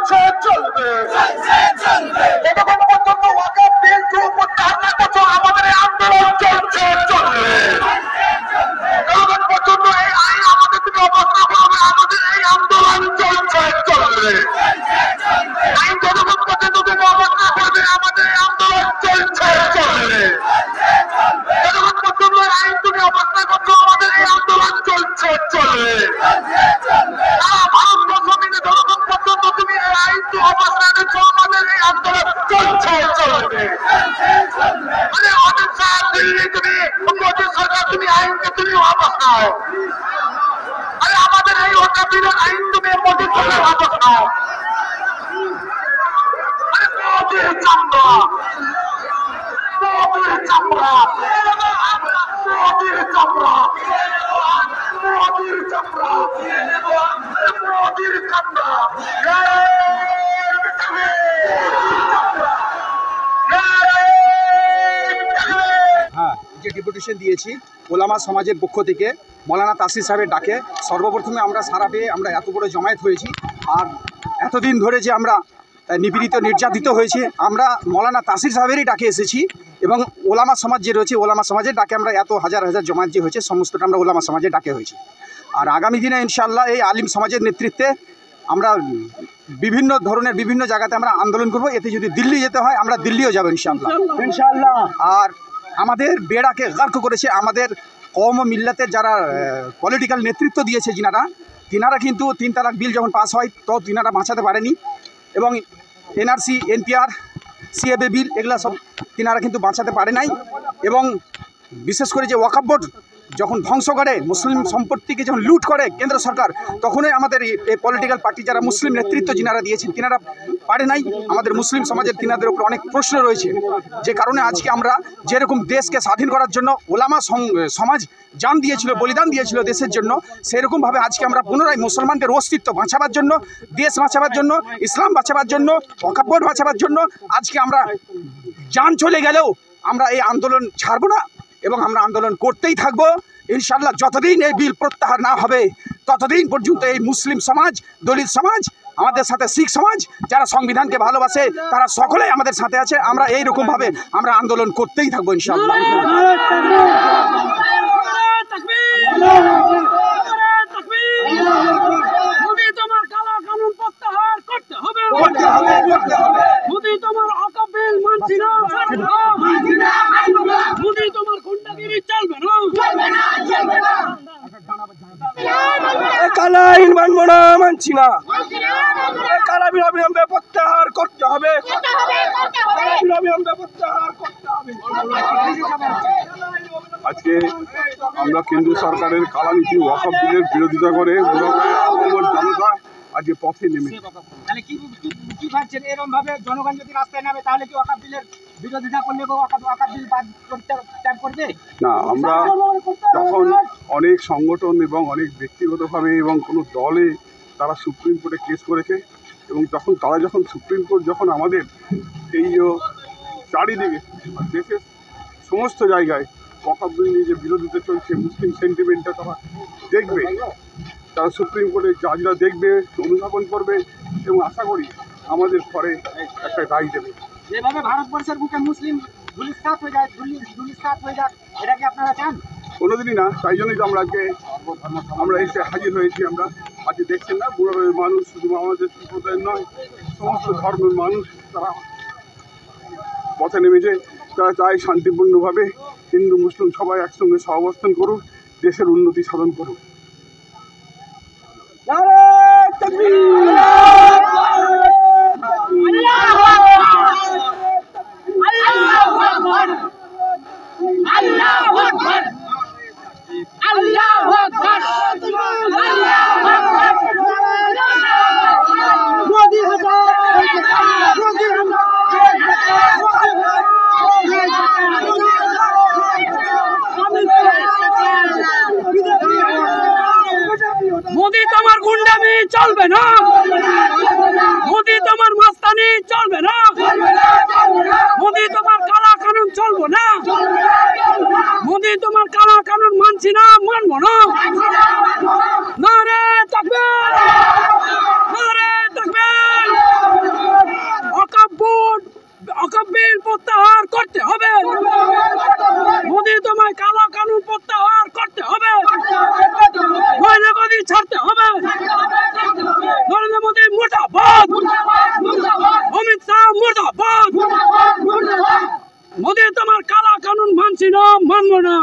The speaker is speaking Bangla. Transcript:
চলছে চলবে যতক্ষণ পর্যন্ত ওয়াকফ বিল প্রত্যাহার না করছো আমাদের এই আন্দোলন চলছে চলবে যতক্ষণ পর্যন্ত এই আইন আমাদের থেকে অবস্থা করবে আমাদের এই আন্দোলন চলছে চলবে আইন যতক্ষণ পর্যন্ত তুমি অবস্থা করবে আমাদের এই আন্দোলন চলছে চলবে যতক্ষণ পর্যন্ত আইন তুমি অবস্থা করছো আমাদের এই আন্দোলন চলছে চলবে ভারতবর্ষ থেকে যতক্ষণ পর্যন্ত তুমি এই আইন তুমি অবস্থা নিচ্ছ আমাদের এই আন্দোলন চলছে চলবে আরে অমিত শাহ দিল্লি তুমি মোদী সরকার তুমি আইনকে তুমি वापस নাও আরে আমাদের এই ওয়াকফ বিলের আইন তুমি মোদী সরকার वापस নাও আরে মোদীর চামড়া মোদীর চামড়া মোদীর চামড়া মোদীর চামড়া মোদীর চামড়া হ্যাঁ, যে ডেপুটেশন দিয়েছি ওলামা সমাজের পক্ষ থেকে মৌলানা তাসির সাহেবের ডাকে সর্বপ্রথমে আমরা সারা পেয়ে আমরা এত বড় জমায়েত হয়েছি। আর এতদিন ধরে যে আমরা নিপীড়িত নির্যাতিত হয়েছে আমরা মৌলানা তাসির সাহেবেরই ডাকে এসেছি এবং ওলামা সমাজ যে রয়েছে ওলামা সমাজের ডাকে আমরা এত হাজার হাজার জমায়েত যে হয়েছে সমস্তটা আমরা ওলামা সমাজের ডাকে হয়েছি। আর আগামী দিনে ইনশাআল্লাহ এই আলিম সমাজের নেতৃত্বে আমরা বিভিন্ন ধরনের বিভিন্ন জায়গাতে আমরা আন্দোলন করব। এতে যদি দিল্লি যেতে হয় আমরা দিল্লিও যাব ইনশাআল্লাহ। আর আমাদের বেড়াকে গার্ক করেছে আমাদের কওম ও মিল্লাতের যারা পলিটিক্যাল নেতৃত্ব দিয়েছে তিনারা কিন্তু 3 তালাক বিল যখন পাস হয় তো তিনারা বাঁচাতে পারেনি এবং এনআরসি এনপিআর সিএবি বিল এগুলা সব তিনারা কিন্তু বাঁচাতে পারে নাই এবং বিশেষ করে যে ওয়াকফ বোর্ড যখন ধ্বংস করে মুসলিম সম্পত্তিকে যখন লুট করে কেন্দ্র সরকার তখনই আমাদের এই পলিটিক্যাল পার্টি যারা মুসলিম নেতৃত্ব যিনারা দিয়েছেন তিনারা পারে নাই। আমাদের মুসলিম সমাজের তিনাদের উপর অনেক প্রশ্ন রয়েছে যে কারণে আজকে আমরা যেরকম দেশকে স্বাধীন করার জন্য ওলামা সমাজ জান দিয়েছিল বলিদান দিয়েছিল দেশের জন্য সেরকমভাবে আজকে আমরা পুনরায় মুসলমানদের অস্তিত্ব বাঁচাবার জন্য দেশ বাঁচাবার জন্য ইসলাম বাঁচাবার জন্য ওয়াকফ বোর্ড বাঁচাবার জন্য আজকে আমরা জান চলে গেলেও আমরা এই আন্দোলন ছাড়ব না এবং আমরা আন্দোলন করতেই থাকবো ইনশাআল্লাহ। যতদিন এই বিল প্রত্যাহার না হবে ততদিন পর্যন্ত এই মুসলিম সমাজ দলিত সমাজ আমাদের সাথে শিখ সমাজ যারা সংবিধানকে ভালোবাসে তারা সকলেই আমাদের সাথে আছে। আমরা এইরকমভাবে আমরা আন্দোলন করতেই থাকবো ইনশাআল্লাহ। কালা আইন মানব না মানছি না কালা বিল অবিলম্বে প্রত্যাহার করতে হবে আজকে আমরা কেন্দ্র সরকারের কালানীতি ওয়াকফ বিলের বিরোধিতা করে জনতা আজকে পথে নেমেছে। কি ভাবছেন এরকম ভাবে জনগণ যদি রাস্তায় নামে তাহলে কি ওয়াকফ বিলের বিরোধিতা করলে ওয়াকফ বিল বাদ করতে না, আমরা যখন অনেক সংগঠন এবং অনেক ব্যক্তিগতভাবে এবং কোনো দলে তারা সুপ্রিম কোর্টে কেস করেছে এবং যখন সুপ্রিম কোর্ট যখন আমাদের এই যে চারিদিকে দেশের সমস্ত জায়গায় ওয়াকফ বিল নিয়ে যে বিরোধিতা চলছে মুসলিম সেন্টিমেন্টটা তারা দেখবে, তারা সুপ্রিম কোর্টের জাজরা দেখবে অনুধাবন করবে এবং আশা করি আমাদের পরে একটা রায় দেবে। যেভাবে ভারতবর্ষের বুকে মুসলিম ধুলিসাৎ হয়ে যাক এটা কি আপনারা চান? কোনোদিনই না, তাই জন্যই তো আমরা এসে হাজির হয়েছি। আমরা আজকে দেখছেন না বুড়ো মানুষ শুধু আমাদের সম্প্রদায়ের নয় সমস্ত ধর্মের মানুষ তারা পথে নেমেছে। তারা চায় শান্তিপূর্ণভাবে হিন্দু মুসলিম সবাই একসঙ্গে সহাবস্থান করুক, দেশের উন্নতি সাধন করুক। মোদী মুর্দাবাদ, অমিত শাহ মুর্দাবাদ। মোদি তোমার কালা কানুন মানছি না, মানবো না।